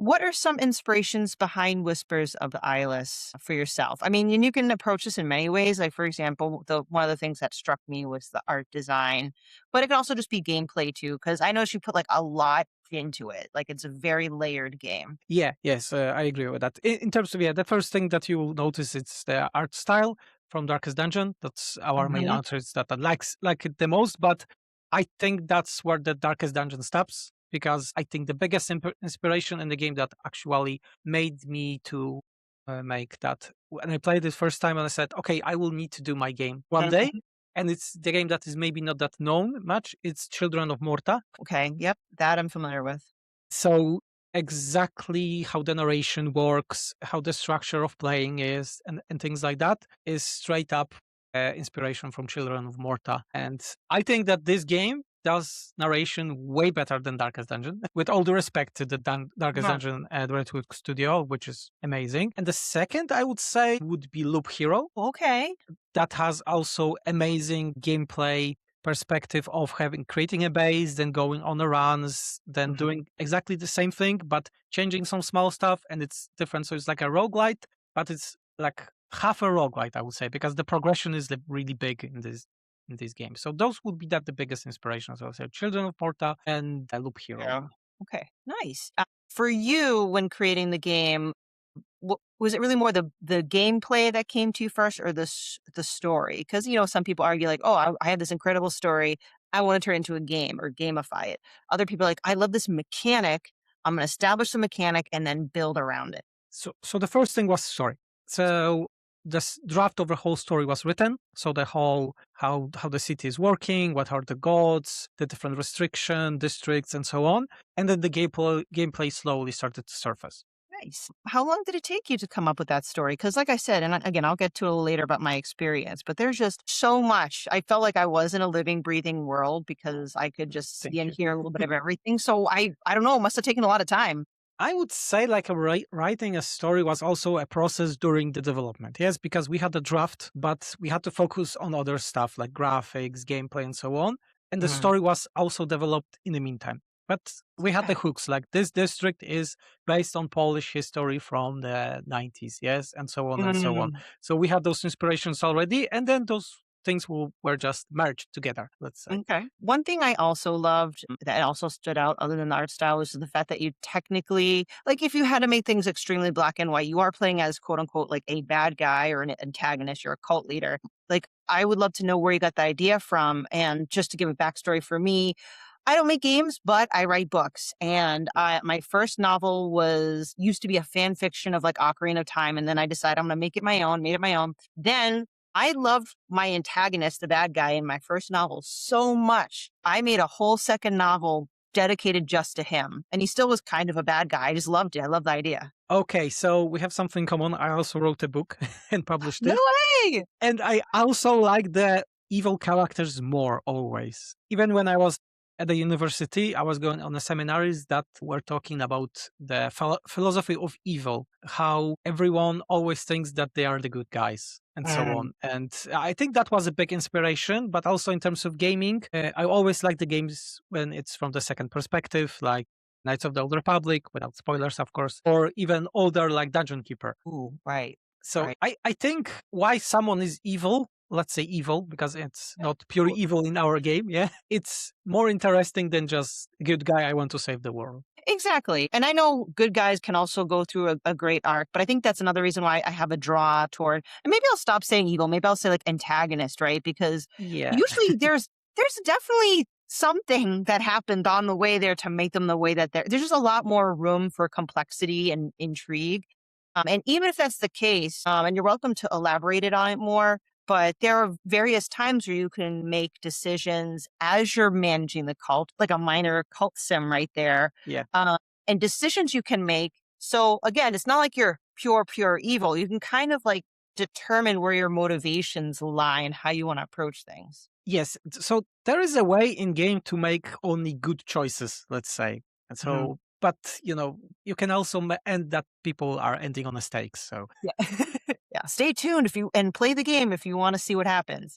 what are some inspirations behind Whispers of the Eyeless for yourself? I mean, and you can approach this in many ways. Like, for example, the one of the things that struck me was the art design, but it can also just be gameplay too, because I noticed you put like a lot into it. Like, it's a very layered game. Yeah, yes, I agree with that. In terms of, yeah, the first thing that you will notice it's the art style from Darkest Dungeon. That's our main Hmm. artist that I like it the most. But I think that's where the Darkest Dungeon stops because I think the biggest inspiration in the game that actually made me to make that when I played it first time and I said, okay, I will need to do my game one day. And it's the game that is maybe not that known much. It's Children of Morta. Okay. Yep. That I'm familiar with. So exactly how the narration works, how the structure of playing is, and things like that is straight up inspiration from Children of Morta. And I think that this game does narration way better than Darkest Dungeon, with all the respect to the Darkest Huh. Dungeon at Redwood Studio, which is amazing. And the second, I would say, would be Loop Hero. Okay. That has also amazing gameplay perspective of having creating a base, then going on the runs, then Mhm. doing exactly the same thing, but changing some small stuff and it's different. So it's like a roguelite, but it's like half a roguelite, I would say, because the progression is really big in this game. So those would be the biggest inspirations. I would say Children of Porta and Loop Hero. Yeah. Okay. Nice. For you, when creating the game, was it really more the gameplay that came to you first, or the story? Because some people argue like, "Oh, I have this incredible story. I want to turn it into a game or gamify it." Other people are like, "I love this mechanic. I'm going to establish the mechanic and then build around it." So the first thing was story. So the draft of the whole story was written. So the whole how the city is working, what are the gods, the different restriction districts, and so on. And then the gameplay slowly started to surface. Nice. How long did it take you to come up with that story? Because, like I said, and again, I'll get to it a little later about my experience, but there's just so much. I felt like I was in a living, breathing world because I could just see Thank and you. hear a little bit of everything. So I don't know, it must have taken a lot of time. I would say like writing a story was also a process during the development. Yes, because we had a draft, but we had to focus on other stuff like graphics, gameplay, and so on. And the Mhm. story was also developed in the meantime. But we had the Okay. hooks like this district is based on Polish history from the 90s, yes, and so on and so on. Mm. So we had those inspirations already, and then those things were just merged together, let's say. Okay. One thing I also loved that also stood out other than the art style was the fact that you technically, like, if you had to make things extremely black and white, you are playing as quote unquote like a bad guy or an antagonist, you're a cult leader. Like, I would love to know where you got the idea from. And just to give a backstory for me, I don't make games, but I write books. And my first novel was used to be a fan fiction of like Ocarina of Time. And then I decided I'm going to make it my own, made it my own. Then I loved my antagonist, the bad guy in my first novel so much. I made a whole second novel dedicated just to him. And he still was kind of a bad guy. I just loved it. I love the idea. Okay, so we have something common. I also wrote a book and published No it. way. And I also like the evil characters more always. Even when I was at the university, I was going on the seminaries that were talking about the philosophy of evil, how everyone always thinks that they are the good guys and so Mm. on. And I think that was a big inspiration, but also in terms of gaming, I always like the games when it's from the second perspective, like Knights of the Old Republic, without spoilers, of course, or even older like Dungeon Keeper. Ooh, right. So Right. I think why someone is evil, let's say evil, because it's not pure evil in our game, yeah, it's more interesting than just good guy, I want to save the world. Exactly. And I know good guys can also go through a great arc, but I think that's another reason why I have a draw toward, and maybe I'll stop saying evil. Maybe I'll say like antagonist, right? Because Yeah. usually there's definitely something that happened on the way there to make them the way that there's just a lot more room for complexity and intrigue. And even if that's the case, and you're welcome to elaborate it on it more, but there are various times where you can make decisions as you're managing the cult, like a minor cult sim right there, Yeah. uh, and decisions you can make. So again, it's not like you're pure evil. You can kind of like determine where your motivations lie and how you want to approach things. Yes. So there is a way in game to make only good choices, let's say. And Mhm. so, but you can also end that people are ending on mistakes. So Yeah. Yeah. Stay tuned if you and play the game if you want to see what happens.